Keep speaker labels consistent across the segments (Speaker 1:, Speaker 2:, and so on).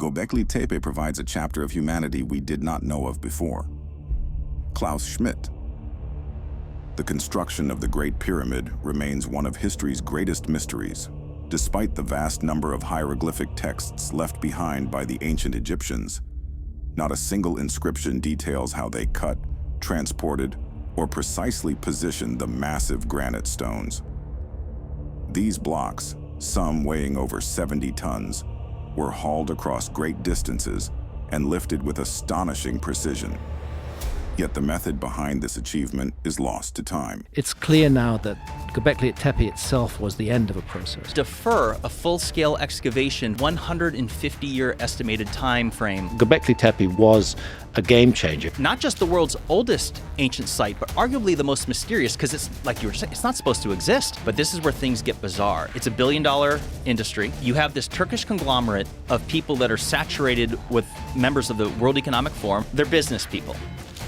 Speaker 1: Gobekli Tepe provides a chapter of humanity we did not know of before. Klaus Schmidt. The construction of the Great Pyramid remains one of history's greatest mysteries. Despite the vast number of hieroglyphic texts left behind by the ancient Egyptians, not a single inscription details how they cut, transported, or precisely positioned the massive granite stones. These blocks, some weighing over 70 tons, were hauled across great distances and lifted with astonishing precision. Yet the method behind this achievement is lost to time.
Speaker 2: It's clear now that Göbekli Tepe itself was the end of a process.
Speaker 3: Defer a full-scale excavation 150-year estimated time frame.
Speaker 4: Göbekli Tepe was a game changer.
Speaker 3: Not just the world's oldest ancient site, but arguably the most mysterious, because it's, like you were saying, it's not supposed to exist. But this is where things get bizarre. It's a billion-dollar industry. You have this Turkish conglomerate of people that are saturated with members of the World Economic Forum. They're business people.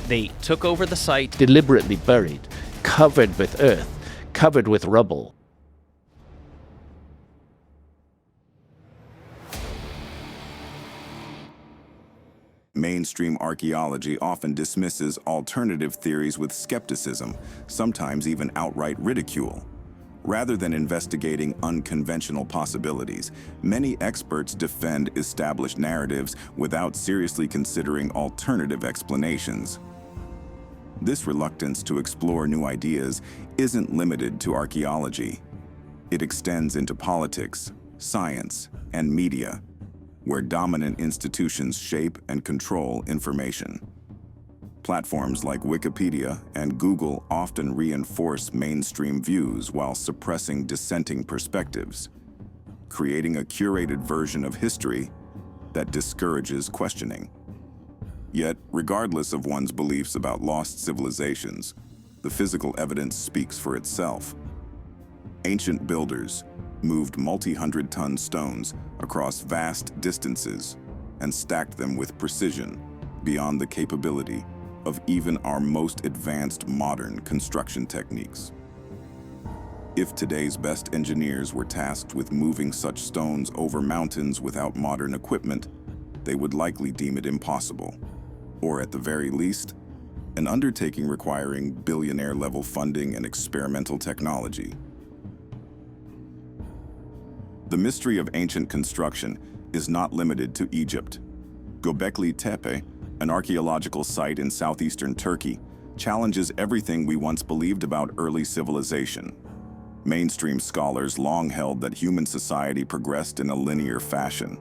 Speaker 3: They took over the site.
Speaker 4: Deliberately buried, covered with earth, covered with rubble.
Speaker 1: Mainstream archaeology often dismisses alternative theories with skepticism, sometimes even outright ridicule. Rather than investigating unconventional possibilities, many experts defend established narratives without seriously considering alternative explanations. This reluctance to explore new ideas isn't limited to archaeology. It extends into politics, science, and media, where dominant institutions shape and control information. Platforms like Wikipedia and Google often reinforce mainstream views while suppressing dissenting perspectives, creating a curated version of history that discourages questioning. Yet, regardless of one's beliefs about lost civilizations, the physical evidence speaks for itself. Ancient builders moved multi-hundred-ton stones across vast distances and stacked them with precision beyond the capability of even our most advanced modern construction techniques. If today's best engineers were tasked with moving such stones over mountains without modern equipment, they would likely deem it impossible, or at the very least, an undertaking requiring billionaire-level funding and experimental technology. The mystery of ancient construction is not limited to Egypt. Göbekli Tepe, an archaeological site in southeastern Turkey, challenges everything we once believed about early civilization. Mainstream scholars long held that human society progressed in a linear fashion,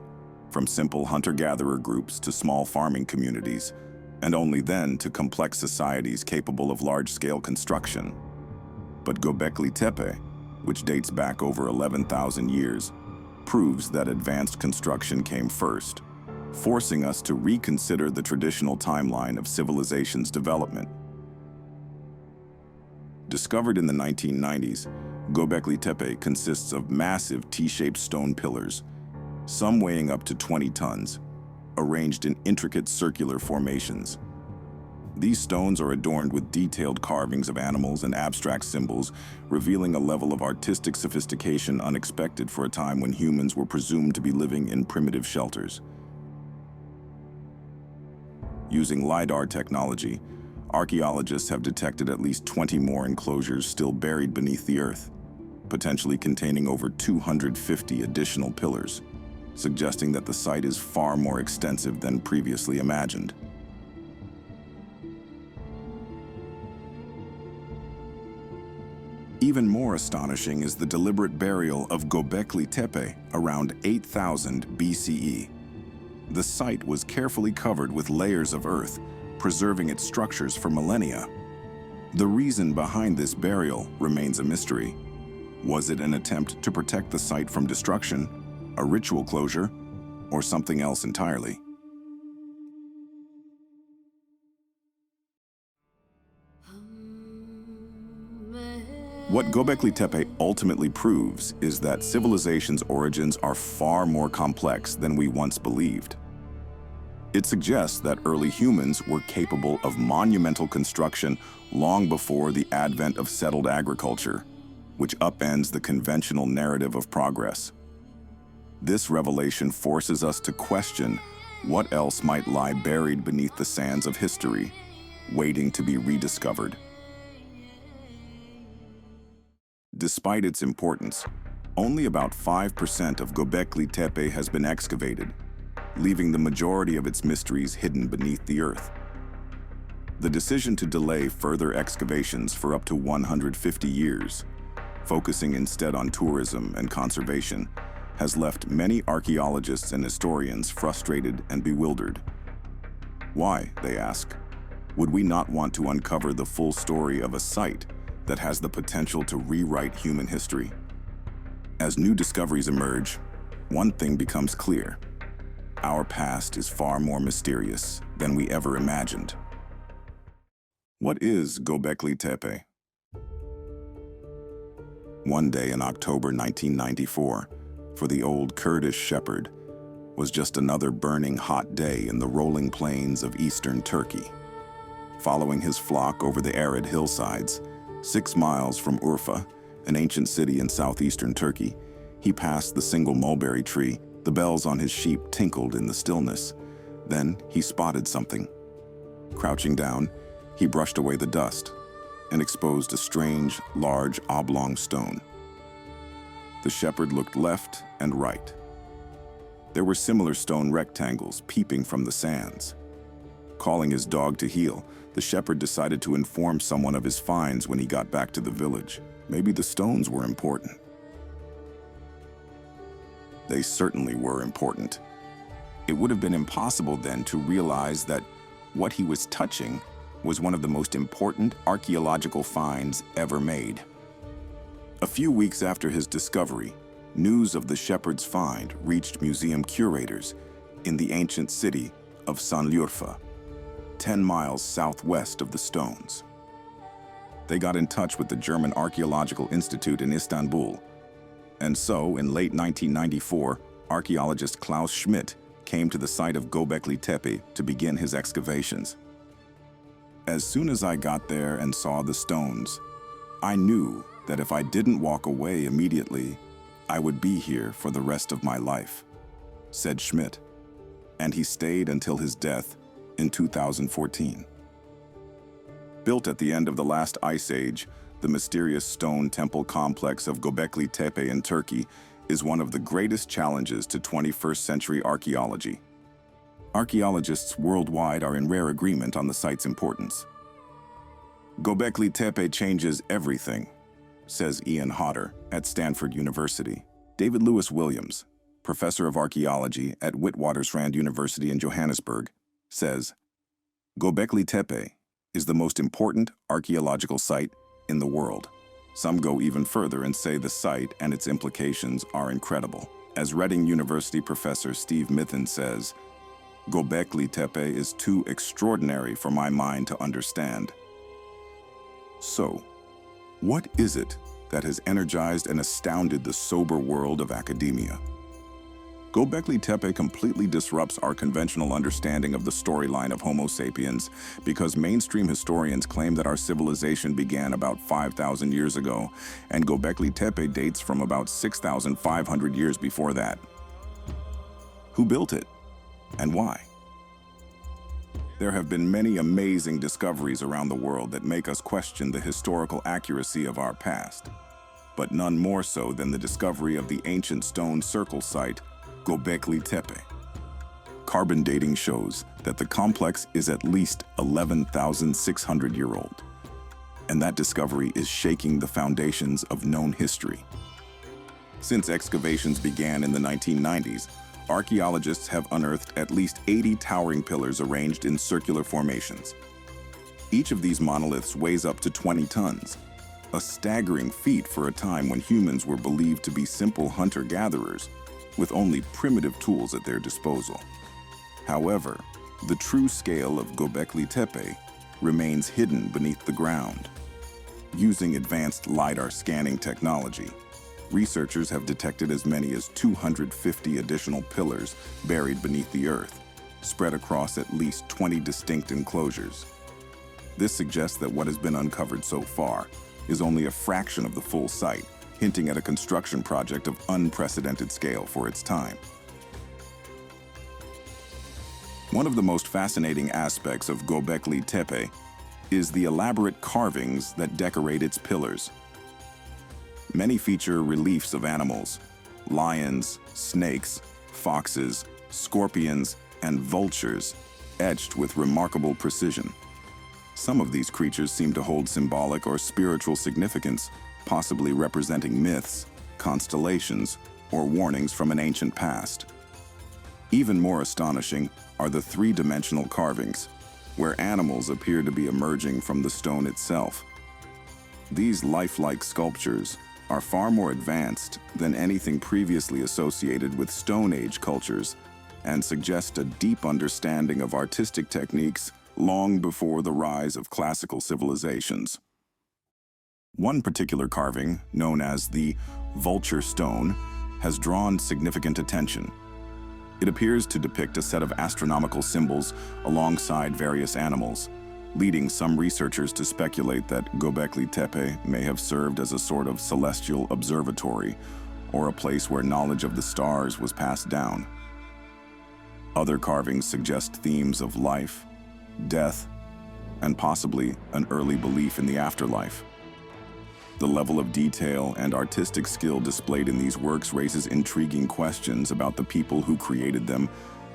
Speaker 1: from simple hunter-gatherer groups to small farming communities, and only then to complex societies capable of large-scale construction. But Göbekli Tepe, which dates back over 11,000 years, proves that advanced construction came first, forcing us to reconsider the traditional timeline of civilization's development. Discovered in the 1990s, Göbekli Tepe consists of massive T-shaped stone pillars, some weighing up to 20 tons, arranged in intricate circular formations. These stones are adorned with detailed carvings of animals and abstract symbols, revealing a level of artistic sophistication unexpected for a time when humans were presumed to be living in primitive shelters. Using LiDAR technology, archaeologists have detected at least 20 more enclosures still buried beneath the earth, potentially containing over 250 additional pillars, suggesting that the site is far more extensive than previously imagined. Even more astonishing is the deliberate burial of Göbekli Tepe around 8000 BCE. The site was carefully covered with layers of earth, preserving its structures for millennia. The reason behind this burial remains a mystery. Was it an attempt to protect the site from destruction, a ritual closure, or something else entirely? What Göbekli Tepe ultimately proves is that civilization's origins are far more complex than we once believed. It suggests that early humans were capable of monumental construction long before the advent of settled agriculture, which upends the conventional narrative of progress. This revelation forces us to question what else might lie buried beneath the sands of history, waiting to be rediscovered. Despite its importance, only about 5% of Göbekli Tepe has been excavated, leaving the majority of its mysteries hidden beneath the earth. The decision to delay further excavations for up to 150 years, focusing instead on tourism and conservation, has left many archaeologists and historians frustrated and bewildered. Why, they ask, would we not want to uncover the full story of a site that has the potential to rewrite human history? As new discoveries emerge, one thing becomes clear. Our past is far more mysterious than we ever imagined. What is Göbekli Tepe? One day in October 1994, for the old Kurdish shepherd, was just another burning hot day in the rolling plains of eastern Turkey. Following his flock over the arid hillsides, 6 miles from Urfa, an ancient city in southeastern Turkey, he passed the single mulberry tree. The bells on his sheep tinkled in the stillness. Then he spotted something. Crouching down, he brushed away the dust and exposed a strange, large, oblong stone. The shepherd looked left and right. There were similar stone rectangles peeping from the sands. Calling his dog to heel, the shepherd decided to inform someone of his finds when he got back to the village. Maybe the stones were important. They certainly were important. It would have been impossible then to realize that what he was touching was one of the most important archaeological finds ever made. A few weeks after his discovery, news of the shepherd's find reached museum curators in the ancient city of Şanlıurfa, 10 miles southwest of the stones. They got in touch with the German Archaeological Institute in Istanbul. And so, in late 1994, archaeologist Klaus Schmidt came to the site of Göbekli Tepe to begin his excavations. As soon as I got there and saw the stones, I knew that if I didn't walk away immediately, I would be here for the rest of my life, said Schmidt. And he stayed until his death in 2014. Built at the end of the last ice age, the mysterious stone temple complex of Göbekli Tepe in Turkey is one of the greatest challenges to 21st century archaeology. Archaeologists worldwide are in rare agreement on the site's importance. Göbekli Tepe changes everything, says Ian Hodder at Stanford University. David Lewis Williams, professor of archaeology at Witwatersrand University in Johannesburg, says, Göbekli Tepe is the most important archaeological site in the world. Some go even further and say the site and its implications are incredible. As Reading University professor Steve Mithen says, Göbekli Tepe is too extraordinary for my mind to understand. So, what is it that has energized and astounded the sober world of academia? Göbekli Tepe completely disrupts our conventional understanding of the storyline of Homo sapiens because mainstream historians claim that our civilization began about 5,000 years ago, and Göbekli Tepe dates from about 6,500 years before that. Who built it, and why? There have been many amazing discoveries around the world that make us question the historical accuracy of our past, but none more so than the discovery of the ancient stone circle site, Göbekli Tepe. Carbon dating shows that the complex is at least 11,600-year-old, and that discovery is shaking the foundations of known history. Since excavations began in the 1990s, archaeologists have unearthed at least 80 towering pillars arranged in circular formations. Each of these monoliths weighs up to 20 tons, a staggering feat for a time when humans were believed to be simple hunter-gatherers with only primitive tools at their disposal. However, the true scale of Göbekli Tepe remains hidden beneath the ground. Using advanced LiDAR scanning technology, researchers have detected as many as 250 additional pillars buried beneath the earth, spread across at least 20 distinct enclosures. This suggests that what has been uncovered so far is only a fraction of the full site, hinting at a construction project of unprecedented scale for its time. One of the most fascinating aspects of Göbekli Tepe is the elaborate carvings that decorate its pillars. Many feature reliefs of animals, lions, snakes, foxes, scorpions, and vultures, etched with remarkable precision. Some of these creatures seem to hold symbolic or spiritual significance, possibly representing myths, constellations, or warnings from an ancient past. Even more astonishing are the three-dimensional carvings, where animals appear to be emerging from the stone itself. These lifelike sculptures are far more advanced than anything previously associated with Stone Age cultures and suggest a deep understanding of artistic techniques long before the rise of classical civilizations. One particular carving, known as the vulture stone, has drawn significant attention. It appears to depict a set of astronomical symbols alongside various animals, leading some researchers to speculate that Göbekli Tepe may have served as a sort of celestial observatory or a place where knowledge of the stars was passed down. Other carvings suggest themes of life, death, and possibly an early belief in the afterlife. The level of detail and artistic skill displayed in these works raises intriguing questions about the people who created them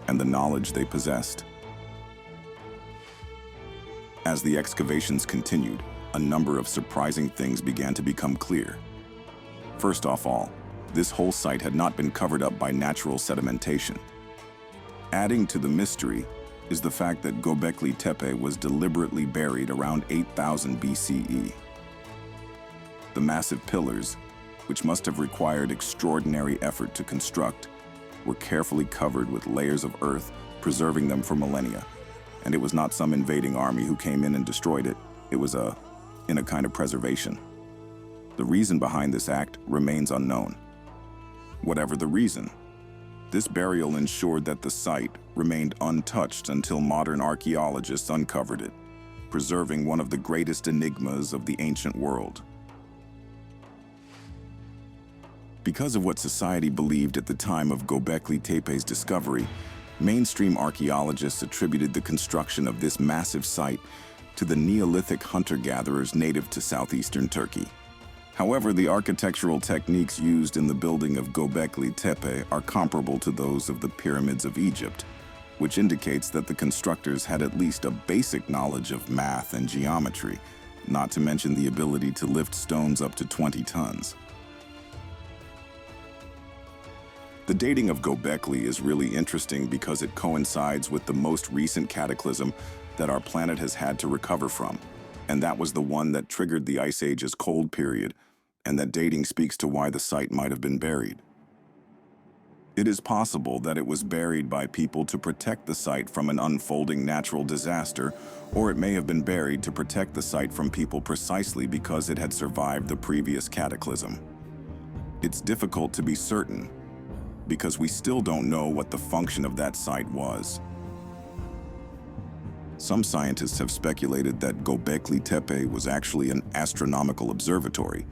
Speaker 1: and the knowledge they possessed. As the excavations continued, a number of surprising things began to become clear. First off all, this whole site had not been covered up by natural sedimentation. Adding to the mystery is the fact that Göbekli Tepe was deliberately buried around 8000 BCE. The massive pillars, which must have required extraordinary effort to construct, were carefully covered with layers of earth, preserving them for millennia. And it was not some invading army who came in and destroyed it. It was in a kind of preservation. The reason behind this act remains unknown. Whatever the reason, this burial ensured that the site remained untouched until modern archaeologists uncovered it, preserving one of the greatest enigmas of the ancient world. Because of what society believed at the time of Göbekli Tepe's discovery, mainstream archaeologists attributed the construction of this massive site to the Neolithic hunter-gatherers native to southeastern Turkey. However, the architectural techniques used in the building of Göbekli Tepe are comparable to those of the pyramids of Egypt, which indicates that the constructors had at least a basic knowledge of math and geometry, not to mention the ability to lift stones up to 20 tons. The dating of Göbekli is really interesting because it coincides with the most recent cataclysm that our planet has had to recover from, and that was the one that triggered the Ice Age's cold period, and that dating speaks to why the site might have been buried. It is possible that it was buried by people to protect the site from an unfolding natural disaster, or it may have been buried to protect the site from people precisely because it had survived the previous cataclysm. It's difficult to be certain, because we still don't know what the function of that site was. Some scientists have speculated that Göbekli Tepe was actually an astronomical observatory,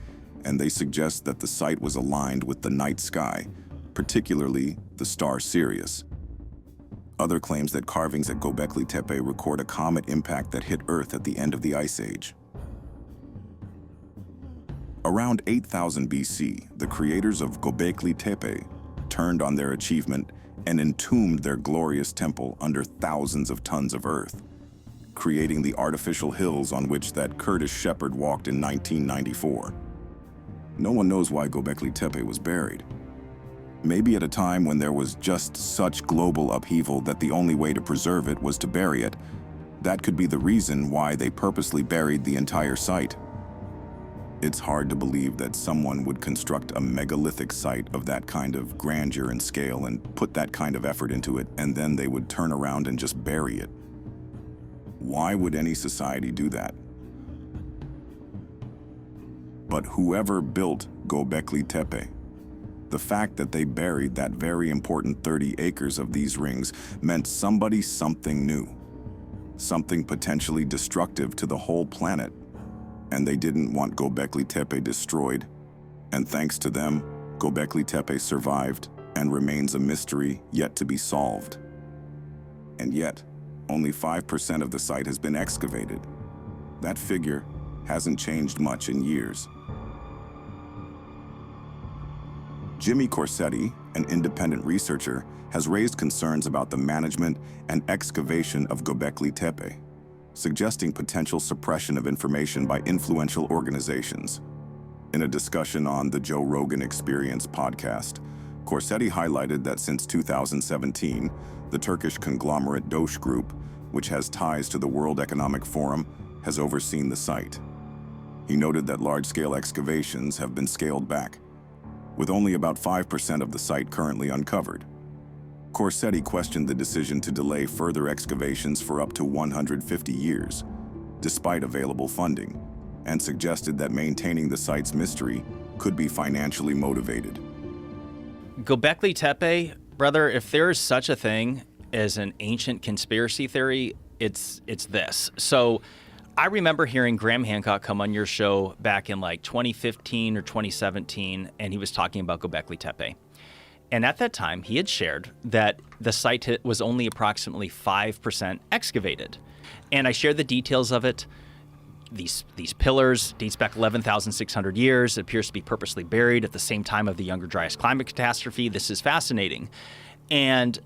Speaker 1: and they suggest that the site was aligned with the night sky, particularly the star Sirius. Other claims that carvings at Göbekli Tepe record a comet impact that hit Earth at the end of the Ice Age. Around 8000 BC, the creators of Göbekli Tepe turned on their achievement and entombed their glorious temple under thousands of tons of earth, creating the artificial hills on which that Kurdish shepherd walked in 1994. No one knows why Göbekli Tepe was buried. Maybe at a time when there was just such global upheaval that the only way to preserve it was to bury it. That could be the reason why they purposely buried the entire site. It's hard to believe that someone would construct a megalithic site of that kind of grandeur and scale and put that kind of effort into it, and then they would turn around and just bury it. Why would any society do that? But whoever built Göbekli Tepe, the fact that they buried that very important 30 acres of these rings meant something new, something potentially destructive to the whole planet. And they didn't want Göbekli Tepe destroyed, And thanks to them, Göbekli Tepe survived and remains a mystery yet to be solved. And yet, only 5% of the site has been excavated. That figure hasn't changed much in years. Jimmy Corsetti, an independent researcher, has raised concerns about the management and excavation of Göbekli Tepe, suggesting potential suppression of information by influential organizations. In a discussion on the Joe Rogan Experience podcast, Corsetti highlighted that since 2017, the Turkish conglomerate Doğuş Group, which has ties to the World Economic Forum, has overseen the site. He noted that large-scale excavations have been scaled back, with only about 5% of the site currently uncovered. Corsetti questioned the decision to delay further excavations for up to 150 years, despite available funding, and suggested that maintaining the site's mystery could be financially motivated.
Speaker 3: Göbekli Tepe, brother, if there is such a thing as an ancient conspiracy theory, it's this. So I remember hearing Graham Hancock come on your show back in like 2015 or 2017, and he was talking about Göbekli Tepe. And at that time, he had shared that the site was only approximately 5% excavated. And I shared the details of it. These pillars dates back 11,600 years. It appears to be purposely buried at the same time of the Younger Dryas climate catastrophe. This is fascinating. And,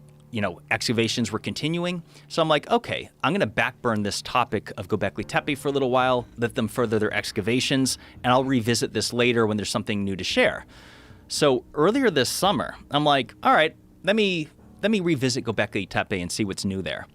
Speaker 3: excavations were continuing. So I'm like, okay, I'm going to backburn this topic of Göbekli Tepe for a little while, let them further their excavations, and I'll revisit this later when there's something new to share. So earlier this summer, I'm like, all right, let me revisit Göbekli Tepe and see what's new there.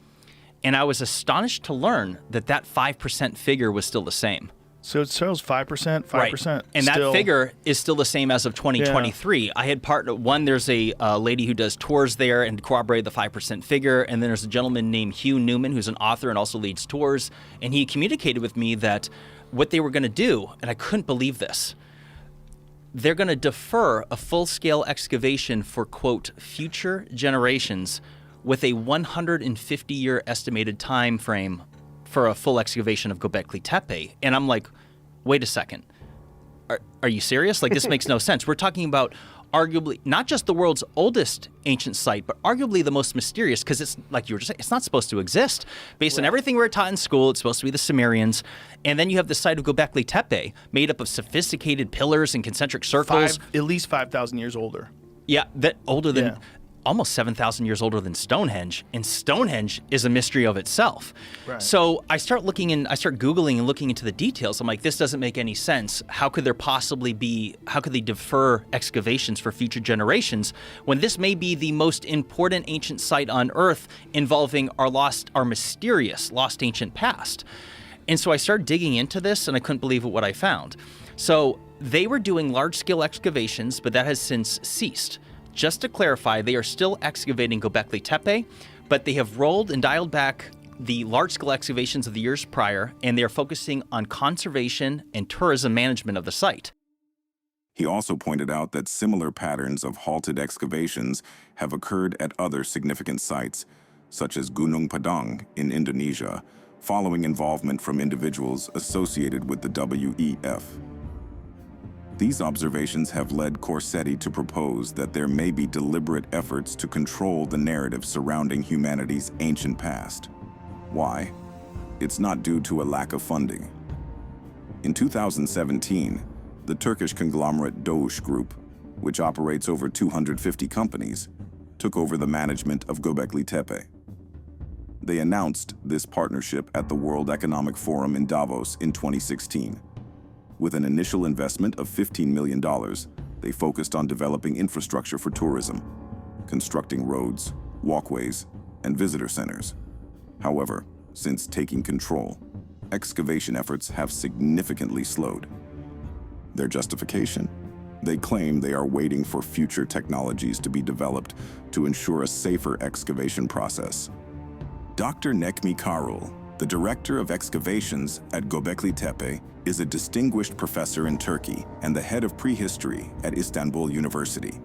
Speaker 3: And I was astonished to learn that 5% figure was still the same.
Speaker 5: So it shows 5%.
Speaker 3: Right. And that figure is still the same as of 2023. Yeah. I had there's a lady who does tours there and corroborated the 5% figure. And then there's a gentleman named Hugh Newman, who's an author and also leads tours. And he communicated with me that what they were going to do, and I couldn't believe this, they're going to defer a full-scale excavation for, quote, future generations with a 150-year estimated time frame for a full excavation of Göbekli Tepe. And I'm like, wait a second. Are you serious? Like, this makes no sense. We're talking about arguably not just the world's oldest ancient site, but arguably the most mysterious, because it's, like you were just saying, it's not supposed to exist. Based on everything we were taught in school, it's supposed to be the Sumerians. And then you have the site of Göbekli Tepe, made up of sophisticated pillars and concentric circles.
Speaker 5: At least 5,000 years older.
Speaker 3: Yeah, almost 7,000 years older than Stonehenge, and Stonehenge is a mystery of itself. Right. So I start Googling and looking into the details. I'm like, this doesn't make any sense. How could they defer excavations for future generations when this may be the most important ancient site on Earth involving our mysterious lost ancient past? And so I started digging into this, and I couldn't believe what I found. So they were doing large-scale excavations, but that has since ceased. Just to clarify, they are still excavating Göbekli Tepe, but they have rolled and dialed back the large-scale excavations of the years prior, and they are focusing on conservation and tourism management of the site.
Speaker 1: He also pointed out that similar patterns of halted excavations have occurred at other significant sites, such as Gunung Padang in Indonesia, following involvement from individuals associated with the WEF. These observations have led Corsetti to propose that there may be deliberate efforts to control the narrative surrounding humanity's ancient past. Why? It's not due to a lack of funding. In 2017, the Turkish conglomerate Doğuş Group, which operates over 250 companies, took over the management of Göbekli Tepe. They announced this partnership at the World Economic Forum in Davos in 2016. With an initial investment of $15 million, they focused on developing infrastructure for tourism, constructing roads, walkways, and visitor centers. However, since taking control, excavation efforts have significantly slowed. Their justification? They claim they are waiting for future technologies to be developed to ensure a safer excavation process. Dr. Necmi Karul, the director of excavations at Göbekli Tepe, is a distinguished professor in Turkey and the head of prehistory at Istanbul University.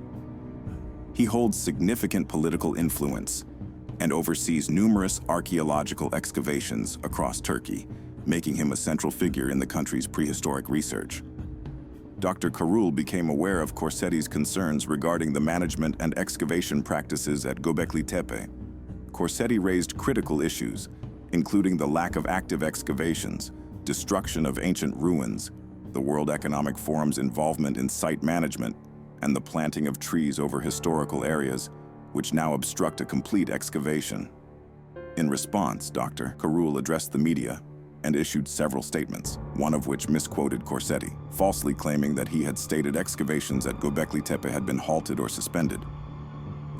Speaker 1: He holds significant political influence and oversees numerous archaeological excavations across Turkey, making him a central figure in the country's prehistoric research. Dr. Carroll became aware of Corsetti's concerns regarding the management and excavation practices at Göbekli Tepe. Corsetti raised critical issues, including the lack of active excavations, destruction of ancient ruins, the World Economic Forum's involvement in site management, and the planting of trees over historical areas, which now obstruct a complete excavation. In response, Dr. Carroll addressed the media and issued several statements, one of which misquoted Corsetti, falsely claiming that he had stated excavations at Göbekli Tepe had been halted or suspended.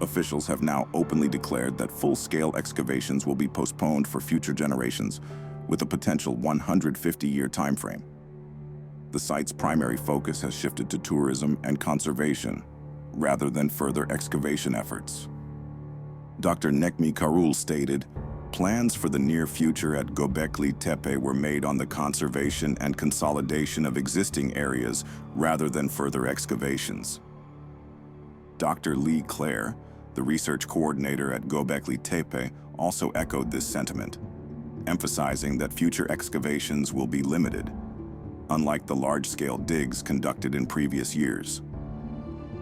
Speaker 1: Officials have now openly declared that full-scale excavations will be postponed for future generations, with a potential 150-year timeframe. The site's primary focus has shifted to tourism and conservation, rather than further excavation efforts. Dr. Necmi Carroll stated, "Plans for the near future at Göbekli Tepe were made on the conservation and consolidation of existing areas rather than further excavations." Dr. Lee Clare, the research coordinator at Göbekli Tepe, also echoed this sentiment, emphasizing that future excavations will be limited, unlike the large-scale digs conducted in previous years.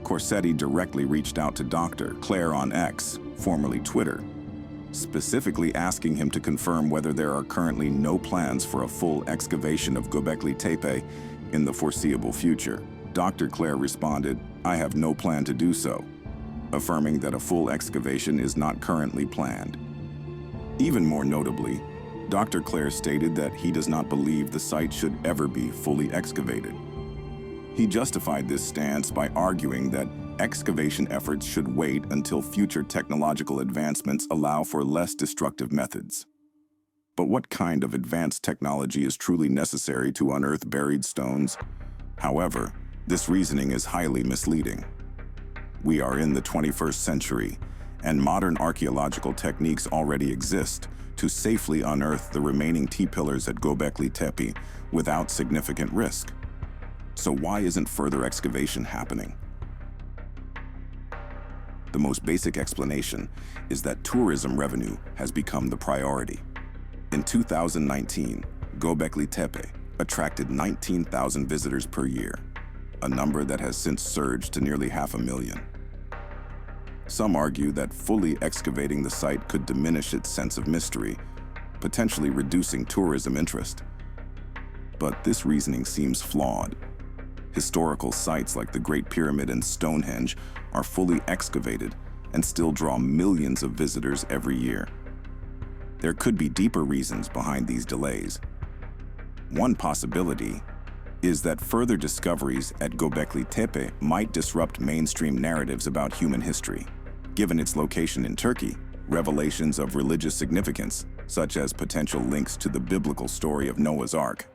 Speaker 1: Corsetti directly reached out to Dr. Clare on X, formerly Twitter, specifically asking him to confirm whether there are currently no plans for a full excavation of Göbekli Tepe in the foreseeable future. Dr. Clare responded, "I have no plan to do so," affirming that a full excavation is not currently planned. Even more notably, Dr. Clare stated that he does not believe the site should ever be fully excavated. He justified this stance by arguing that excavation efforts should wait until future technological advancements allow for less destructive methods. But what kind of advanced technology is truly necessary to unearth buried stones? However, this reasoning is highly misleading. We are in the 21st century, and modern archaeological techniques already exist to safely unearth the remaining T-pillars at Göbekli Tepe without significant risk. So why isn't further excavation happening? The most basic explanation is that tourism revenue has become the priority. In 2019, Göbekli Tepe attracted 19,000 visitors per year, a number that has since surged to nearly 500,000. Some argue that fully excavating the site could diminish its sense of mystery, potentially reducing tourism interest. But this reasoning seems flawed. Historical sites like the Great Pyramid and Stonehenge are fully excavated and still draw millions of visitors every year. There could be deeper reasons behind these delays. One possibility is that further discoveries at Göbekli Tepe might disrupt mainstream narratives about human history. Given its location in Turkey, revelations of religious significance, such as potential links to the biblical story of Noah's Ark,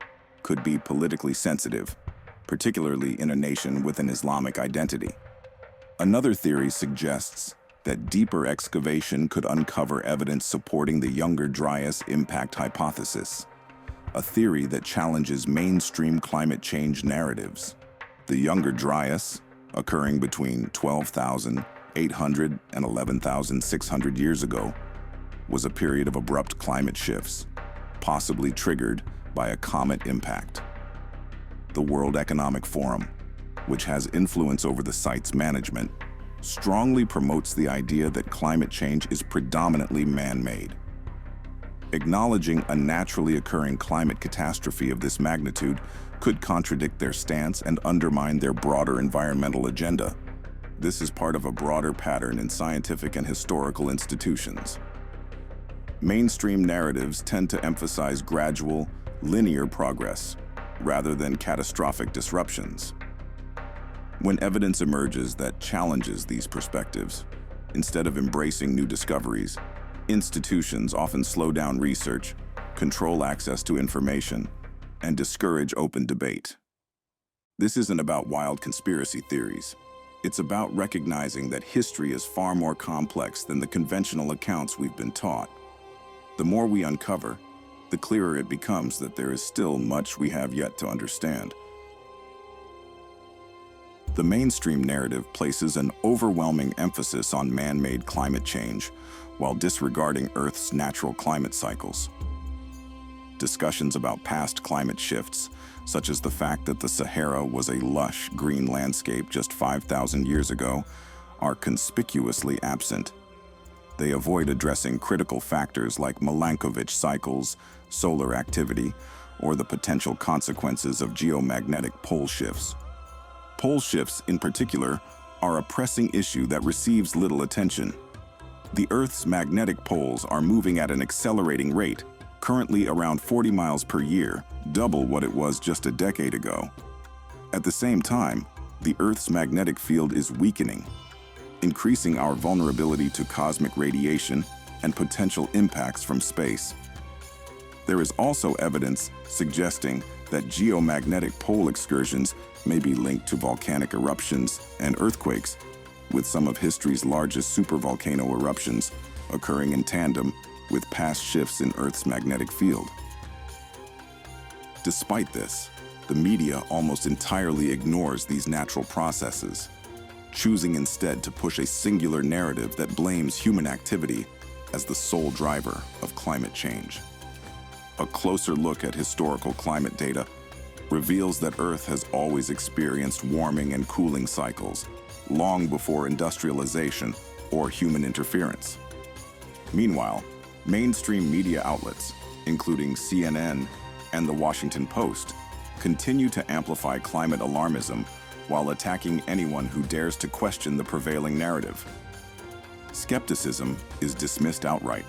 Speaker 1: could be politically sensitive, particularly in a nation with an Islamic identity. Another theory suggests that deeper excavation could uncover evidence supporting the Younger Dryas impact hypothesis, a theory that challenges mainstream climate change narratives. The Younger Dryas, occurring between 12,800 and 11,600 years ago, was a period of abrupt climate shifts, possibly triggered by a comet impact. The World Economic Forum, which has influence over the site's management, strongly promotes the idea that climate change is predominantly man-made. Acknowledging a naturally occurring climate catastrophe of this magnitude could contradict their stance and undermine their broader environmental agenda. This is part of a broader pattern in scientific and historical institutions. Mainstream narratives tend to emphasize gradual, linear progress, rather than catastrophic disruptions. When evidence emerges that challenges these perspectives, instead of embracing new discoveries, institutions often slow down research, control access to information, and discourage open debate. This isn't about wild conspiracy theories. It's about recognizing that history is far more complex than the conventional accounts we've been taught. The more we uncover, the clearer it becomes that there is still much we have yet to understand. The mainstream narrative places an overwhelming emphasis on man-made climate change while disregarding Earth's natural climate cycles. discussions about past climate shifts, such as the fact that the Sahara was a lush green landscape just 5,000 years ago, are conspicuously absent. They avoid addressing critical factors like Milankovitch cycles, solar activity, or the potential consequences of geomagnetic pole shifts. Pole shifts, in particular, are a pressing issue that receives little attention. The Earth's magnetic poles are moving at an accelerating rate, currently around 40 miles per year, double what it was just a decade ago. At the same time, the Earth's magnetic field is weakening, increasing our vulnerability to cosmic radiation and potential impacts from space. There is also evidence suggesting that geomagnetic pole excursions may be linked to volcanic eruptions and earthquakes, with some of history's largest supervolcano eruptions occurring in tandem with past shifts in Earth's magnetic field. Despite this, the media almost entirely ignores these natural processes, choosing instead to push a singular narrative that blames human activity as the sole driver of climate change. A closer look at historical climate data reveals that Earth has always experienced warming and cooling cycles, long before industrialization or human interference. Meanwhile, mainstream media outlets, including CNN and The Washington Post, continue to amplify climate alarmism while attacking anyone who dares to question the prevailing narrative. Skepticism is dismissed outright,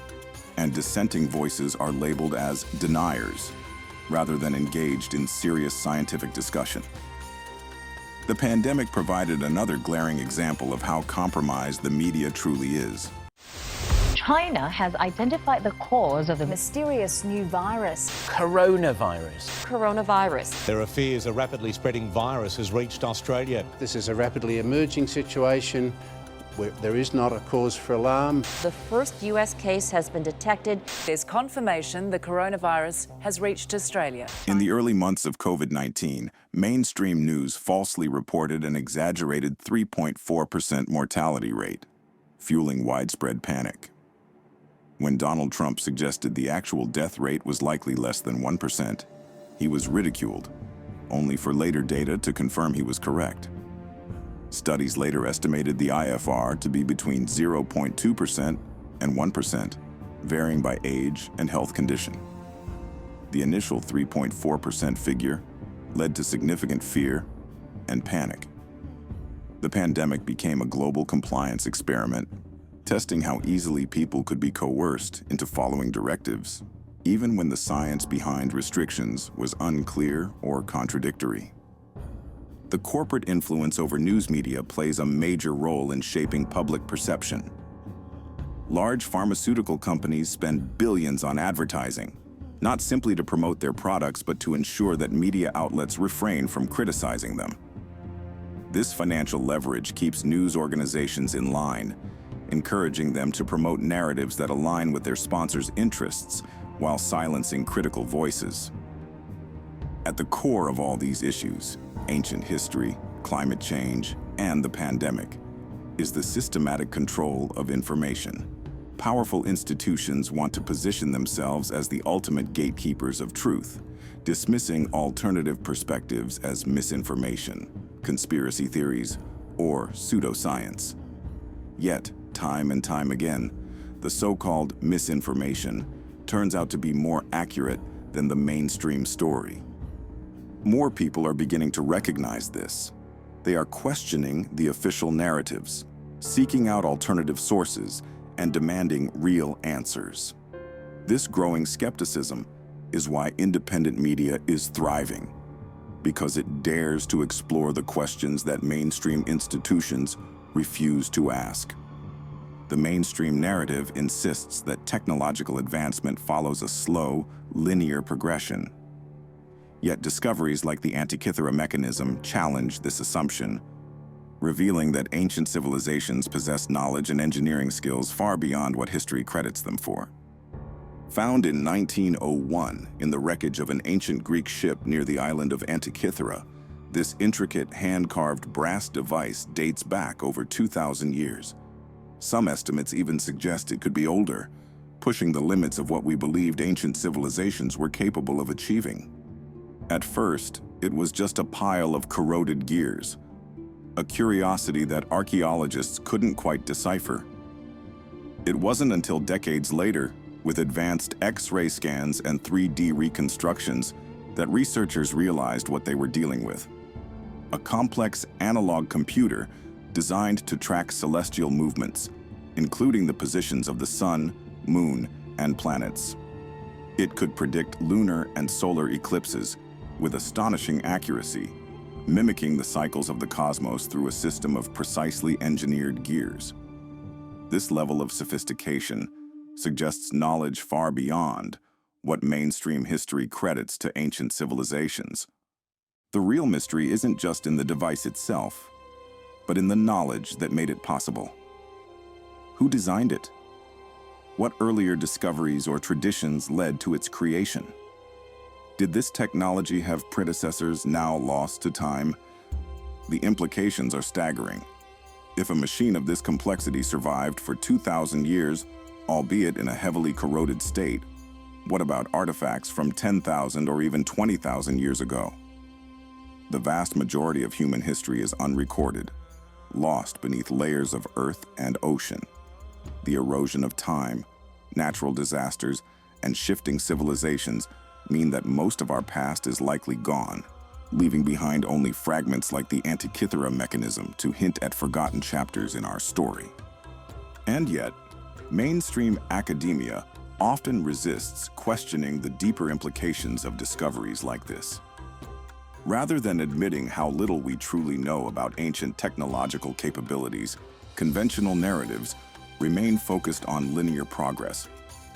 Speaker 1: and dissenting voices are labeled as deniers, rather than engaged in serious scientific discussion. The pandemic provided another glaring example of how compromised the media truly is.
Speaker 6: China has identified the cause of the mysterious new virus.
Speaker 7: Coronavirus.
Speaker 8: There are fears a rapidly spreading virus has reached Australia.
Speaker 9: This is a rapidly emerging situation where there is not a cause for alarm.
Speaker 7: The first US case has been detected.
Speaker 10: There's confirmation the coronavirus has reached Australia.
Speaker 1: In the early months of COVID-19, mainstream news falsely reported an exaggerated 3.4% mortality rate, fueling widespread panic. When Donald Trump suggested the actual death rate was likely less than 1%, he was ridiculed, only for later data to confirm he was correct. Studies later estimated the IFR to be between 0.2% and 1%, varying by age and health condition. The initial 3.4% figure led to significant fear and panic. The pandemic became a global compliance experiment, testing how easily people could be coerced into following directives, even when the science behind restrictions was unclear or contradictory. The corporate influence over news media plays a major role in shaping public perception. Large pharmaceutical companies spend billions on advertising, not simply to promote their products, but to ensure that media outlets refrain from criticizing them. This financial leverage keeps news organizations in line, encouraging them to promote narratives that align with their sponsors' interests while silencing critical voices. At the core of all these issues, ancient history, climate change, and the pandemic, is the systematic control of information. Powerful institutions want to position themselves as the ultimate gatekeepers of truth, dismissing alternative perspectives as misinformation, conspiracy theories, or pseudoscience. Yet, time and time again, the so-called misinformation turns out to be more accurate than the mainstream story. More people are beginning to recognize this. They are questioning the official narratives, seeking out alternative sources, and demanding real answers. This growing skepticism is why independent media is thriving, because it dares to explore the questions that mainstream institutions refuse to ask. The mainstream narrative insists that technological advancement follows a slow, linear progression. Yet discoveries like the Antikythera mechanism challenge this assumption, revealing that ancient civilizations possessed knowledge and engineering skills far beyond what history credits them for. Found in 1901 in the wreckage of an ancient Greek ship near the island of Antikythera, this intricate hand-carved brass device dates back over 2,000 years. Some estimates even suggest it could be older, pushing the limits of what we believed ancient civilizations were capable of achieving. At first, it was just a pile of corroded gears, a curiosity that archaeologists couldn't quite decipher. It wasn't until decades later, with advanced X-ray scans and 3D reconstructions, that researchers realized what they were dealing with. A complex analog computer designed to track celestial movements, including the positions of the sun, moon, and planets. It could predict lunar and solar eclipses with astonishing accuracy, mimicking the cycles of the cosmos through a system of precisely engineered gears. This level of sophistication suggests knowledge far beyond what mainstream history credits to ancient civilizations. The real mystery isn't just in the device itself, but in the knowledge that made it possible. Who designed it? What earlier discoveries or traditions led to its creation? Did this technology have predecessors now lost to time? The implications are staggering. If a machine of this complexity survived for 2,000 years, albeit in a heavily corroded state, what about artifacts from 10,000 or even 20,000 years ago? The vast majority of human history is unrecorded, lost beneath layers of earth and ocean. The erosion of time, natural disasters, and shifting civilizations mean that most of our past is likely gone, leaving behind only fragments like the Antikythera mechanism to hint at forgotten chapters in our story. And yet, mainstream academia often resists questioning the deeper implications of discoveries like this. Rather than admitting how little we truly know about ancient technological capabilities, conventional narratives remain focused on linear progress,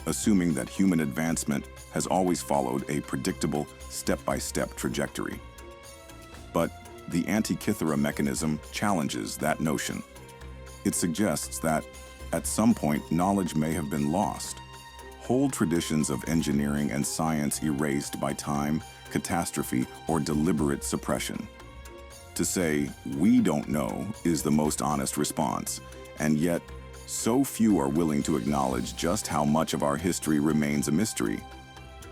Speaker 1: assuming that human advancement has always followed a predictable, step-by-step trajectory. But the Antikythera mechanism challenges that notion. It suggests that, at some point, knowledge may have been lost, whole traditions of engineering and science erased by time, catastrophe, or deliberate suppression. To say, "we don't know," is the most honest response, and yet, so few are willing to acknowledge just how much of our history remains a mystery.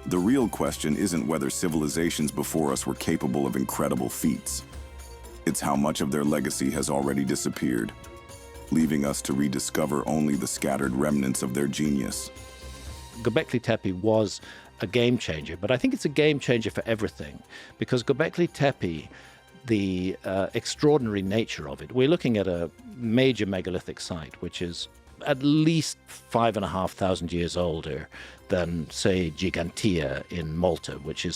Speaker 1: The real question isn't whether civilizations before us were capable of incredible feats. It's how much of their legacy has already disappeared, leaving us to rediscover only the scattered remnants of their genius.
Speaker 4: Göbekli Tepe was a game changer, but I think it's a game changer for everything, because Göbekli Tepe, the extraordinary nature of it, we're looking at a major megalithic site, which is at least 5,500 years older than, say, Gigantia in Malta, which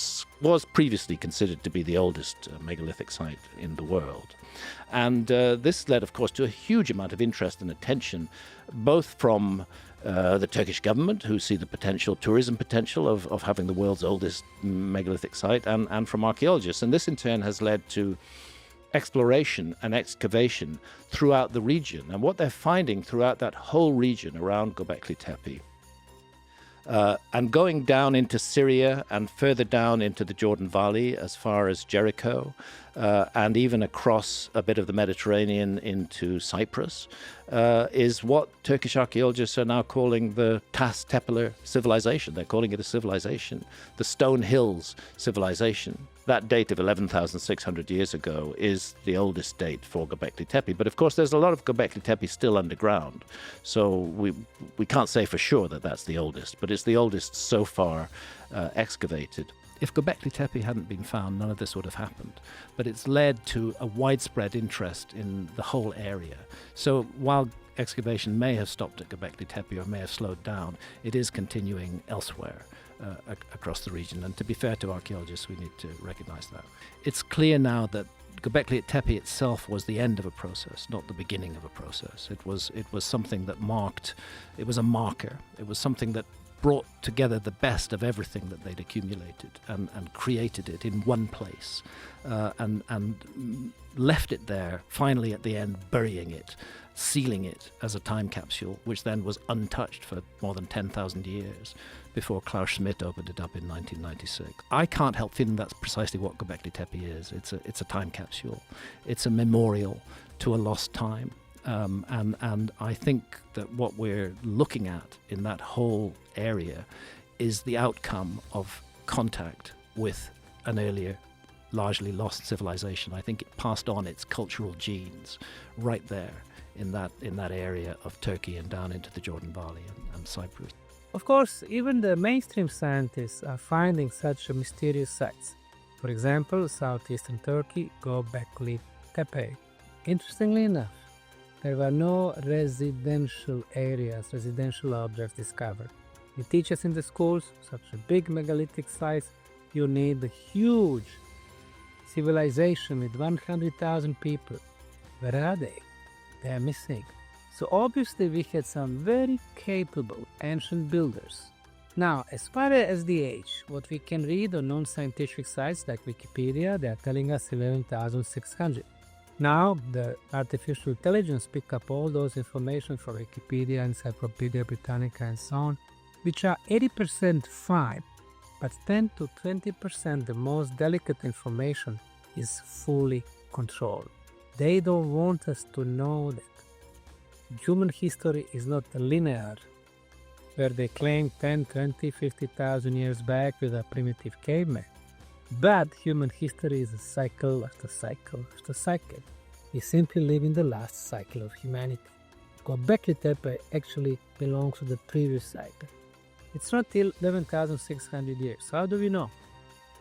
Speaker 4: was previously considered to be the oldest megalithic site in the world. And this led, of course, to a huge amount of interest and attention, both from the Turkish government, who see the tourism potential of having the world's oldest megalithic site, and from archaeologists. And this, in turn, has led to exploration and excavation throughout the region. And what they're finding throughout that whole region around Göbekli Tepe, and going down into Syria and further down into the Jordan Valley as far as Jericho, and even across a bit of the Mediterranean into Cyprus, is what Turkish archaeologists are now calling the Tas Tepeler civilization. They're calling it a civilization, the Stone Hills civilization. That date of 11,600 years ago is the oldest date for Göbekli Tepe. But of course, there's a lot of Göbekli Tepe still underground. So we can't say for sure that that's the oldest, but it's the oldest so far excavated.
Speaker 2: If Göbekli Tepe hadn't been found, none of this would have happened. But it's led to a widespread interest in the whole area. So while excavation may have stopped at Göbekli Tepe or may have slowed down, it is continuing elsewhere across the region. And to be fair to archaeologists, we need to recognize that. It's clear now that Göbekli Tepe itself was the end of a process, not the beginning of a process. It was something that it was a marker. It was something that brought together the best of everything that they'd accumulated and created it in one place, and left it there, finally at the end burying it, sealing it as a time capsule, which then was untouched for more than 10,000 years before Klaus Schmidt opened it up in 1996. I can't help feeling that's precisely what Göbekli Tepe is. It's a time capsule. It's a memorial to a lost time. And I think that what we're looking at in that whole area is the outcome of contact with an earlier, largely lost civilization. I think it passed on its cultural genes right there in that area of Turkey and down into the Jordan Valley and Cyprus.
Speaker 11: Of course, even the mainstream scientists are finding such mysterious sites. For example, southeastern Turkey, Gobekli Tepe. Interestingly enough, there were no residential areas, residential objects discovered. They teach us in the schools, such a big megalithic site, you need a huge civilization with 100,000 people. Where are they? They are missing. So obviously we had some very capable ancient builders. Now, as far as the age, what we can read on non-scientific sites like Wikipedia, they are telling us 11,600. Now, the artificial intelligence pick up all those information from Wikipedia, Encyclopedia Britannica and so on, which are 80% fine, but 10 to 20% the most delicate information is fully controlled. They don't want us to know that human history is not linear, where they claim 10, 20, 50,000 years back with a primitive caveman. But human history is a cycle after cycle after cycle. We simply live in the last cycle of humanity. Göbekli Tepe actually belongs to the previous cycle. It's not till 11,600 years. How do we know?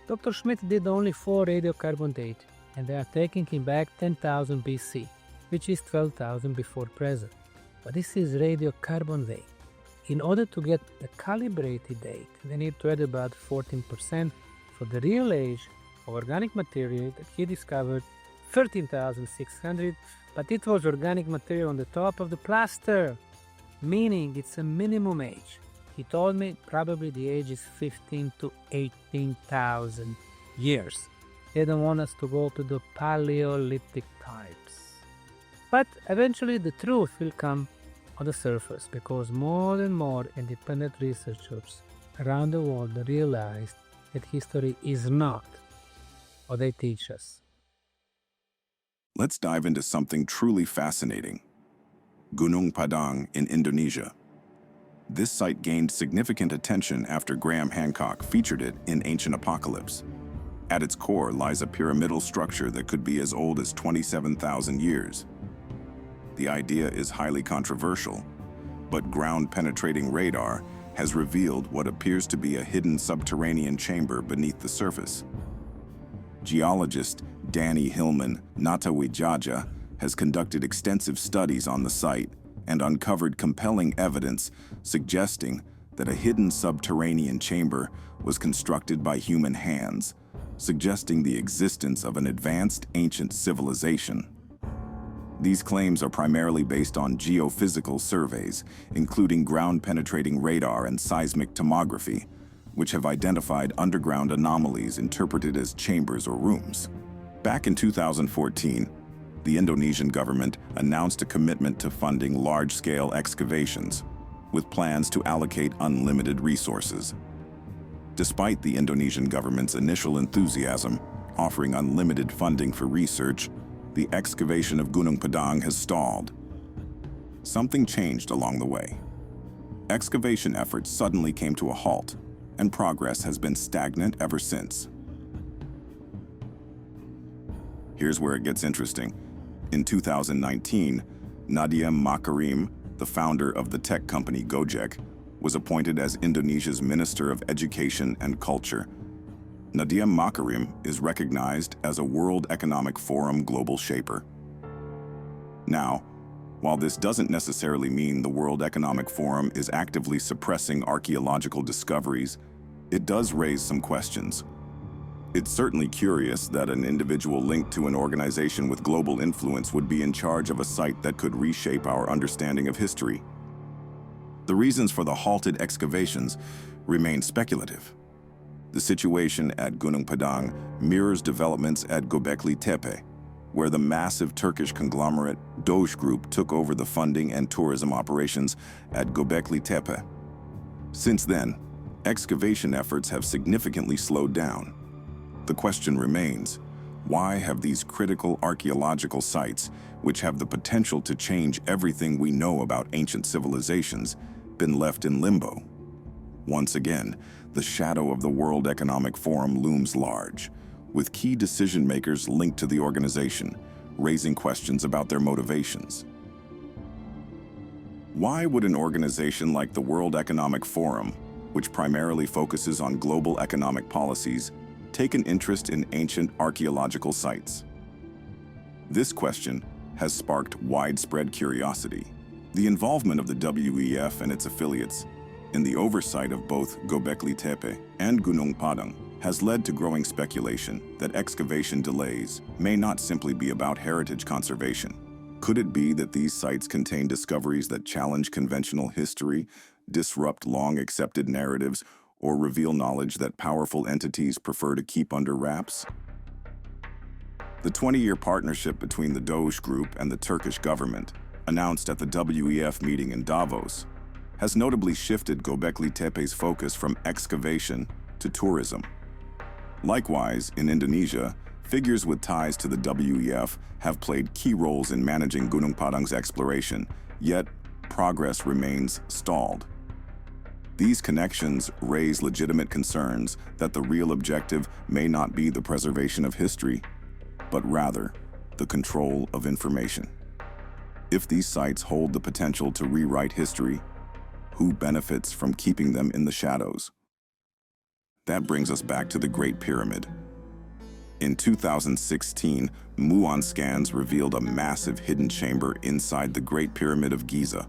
Speaker 11: Dr. Schmidt did only 4 radiocarbon dating, and they are taking him back 10,000 BC, which is 12,000 before present. But this is radiocarbon date. In order to get the calibrated date, they need to add about 14% for the real age of organic material that he discovered 13,600, but it was organic material on the top of the plaster, meaning it's a minimum age. He told me probably the age is 15 to 18,000 years. They don't want us to go to the Paleolithic types. But eventually the truth will come on the surface because more and more independent researchers around the world realize that history is not what they teach us.
Speaker 1: Let's dive into something truly fascinating. Gunung Padang in Indonesia. This site gained significant attention after Graham Hancock featured it in Ancient Apocalypse. At its core lies a pyramidal structure that could be as old as 27,000 years. The idea is highly controversial, but ground-penetrating radar has revealed what appears to be a hidden subterranean chamber beneath the surface. Geologist Danny Hillman Natawijaja has conducted extensive studies on the site and uncovered compelling evidence suggesting that a hidden subterranean chamber was constructed by human hands, suggesting the existence of an advanced ancient civilization. These claims are primarily based on geophysical surveys, including ground-penetrating radar and seismic tomography, which have identified underground anomalies interpreted as chambers or rooms. Back in 2014, the Indonesian government announced a commitment to funding large-scale excavations, with plans to allocate unlimited resources. Despite the Indonesian government's initial enthusiasm, offering unlimited funding for research, the excavation of Gunung Padang has stalled. Something changed along the way. Excavation efforts suddenly came to a halt, and progress has been stagnant ever since. Here's where it gets interesting. In 2019, Nadiem Makarim, the founder of the tech company Gojek, was appointed as Indonesia's Minister of Education and Culture. Nadiem Makarim is recognized as a World Economic Forum global shaper. Now, while this doesn't necessarily mean the World Economic Forum is actively suppressing archaeological discoveries, it does raise some questions. It's certainly curious that an individual linked to an organization with global influence would be in charge of a site that could reshape our understanding of history. The reasons for the halted excavations remain speculative. The situation at Gunung Padang mirrors developments at Göbekli Tepe, where the massive Turkish conglomerate Doge Group took over the funding and tourism operations at Göbekli Tepe. Since then, excavation efforts have significantly slowed down. The question remains, Why have these critical archaeological sites, which have the potential to change everything we know about ancient civilizations, been left in limbo? Once again, the shadow of the World Economic Forum looms large, with key decision-makers linked to the organization, raising questions about their motivations. Why would an organization like the World Economic Forum, which primarily focuses on global economic policies, take an interest in ancient archaeological sites? This question has sparked widespread curiosity. The involvement of the WEF and its affiliates in the oversight of both Göbekli Tepe and Gunung Padang has led to growing speculation that excavation delays may not simply be about heritage conservation. Could it be that these sites contain discoveries that challenge conventional history, disrupt long-accepted narratives, or reveal knowledge that powerful entities prefer to keep under wraps? The 20-year partnership between the Doge Group and the Turkish government, announced at the WEF meeting in Davos, has notably shifted Göbekli Tepe's focus from excavation to tourism. Likewise, in Indonesia, figures with ties to the WEF have played key roles in managing Gunung Padang's exploration, yet progress remains stalled. These connections raise legitimate concerns that the real objective may not be the preservation of history, but rather the control of information. If these sites hold the potential to rewrite history, who benefits from keeping them in the shadows? That brings us back to the Great Pyramid. In 2016, Muon scans revealed a massive hidden chamber inside the Great Pyramid of Giza.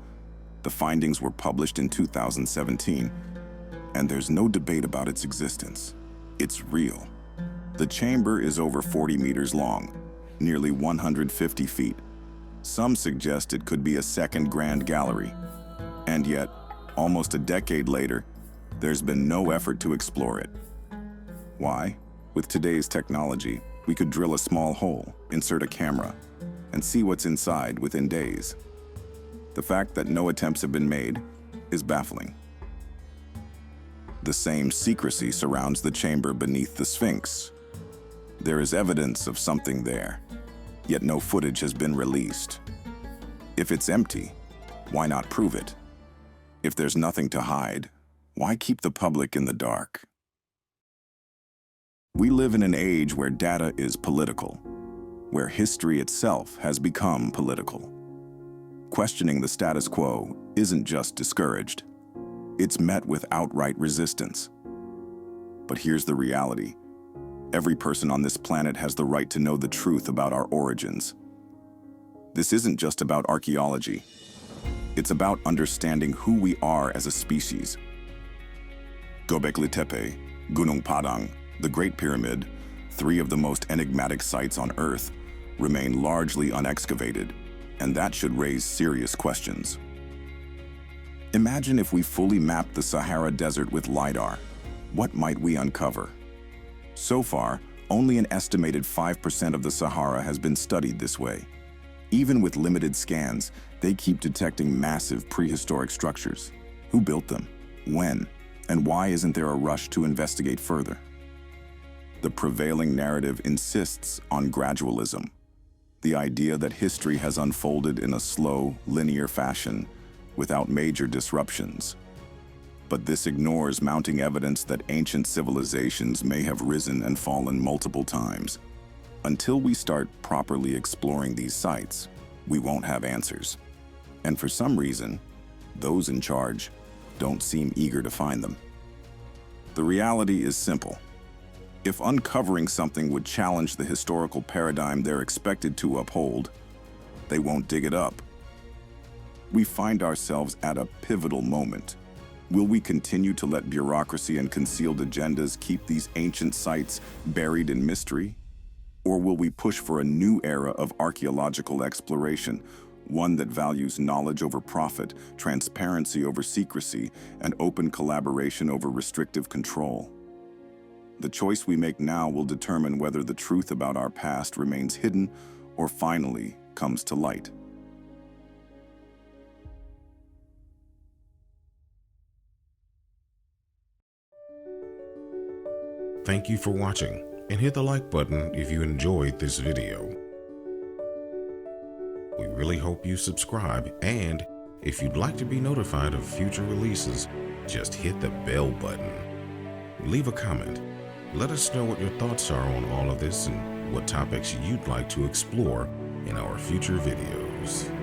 Speaker 1: The findings were published in 2017, and there's no debate about its existence. It's real. The chamber is over 40 meters long, nearly 150 feet. Some suggest it could be a second Grand Gallery. And yet, almost a decade later, there's been no effort to explore it. Why? With today's technology, we could drill a small hole, insert a camera, and see what's inside within days. The fact that no attempts have been made is baffling. The same secrecy surrounds the chamber beneath the Sphinx. There is evidence of something there, yet no footage has been released. If it's empty, why not prove it? If there's nothing to hide, why keep the public in the dark? We live in an age where data is political, where history itself has become political. Questioning the status quo isn't just discouraged, it's met with outright resistance. But here's the reality. Every person on this planet has the right to know the truth about our origins. This isn't just about archaeology. It's about understanding who we are as a species. Göbekli Tepe, Gunung Padang, the Great Pyramid, three of the most enigmatic sites on Earth, remain largely unexcavated, and that should raise serious questions. Imagine if we fully mapped the Sahara Desert with LiDAR. What might we uncover? So far, only an estimated 5% of the Sahara has been studied this way. Even with limited scans, they keep detecting massive prehistoric structures. Who built them? When? And why isn't there a rush to investigate further? The prevailing narrative insists on gradualism, the idea that history has unfolded in a slow, linear fashion without major disruptions. But this ignores mounting evidence that ancient civilizations may have risen and fallen multiple times. Until we start properly exploring these sites, we won't have answers. And for some reason, those in charge don't seem eager to find them. The reality is simple. If uncovering something would challenge the historical paradigm they're expected to uphold, they won't dig it up. We find ourselves at a pivotal moment. Will we continue to let bureaucracy and concealed agendas keep these ancient sites buried in mystery? Or will we push for a new era of archaeological exploration, one that values knowledge over profit, transparency over secrecy, and open collaboration over restrictive control? The choice we make now will determine whether the truth about our past remains hidden or finally comes to light.
Speaker 12: Thank you for watching. and hit the like button if you enjoyed this video. We really hope you subscribe, and if you'd like to be notified of future releases, just hit the bell button. Leave a comment. Let us know what your thoughts are on all of this and what topics you'd like to explore in our future videos.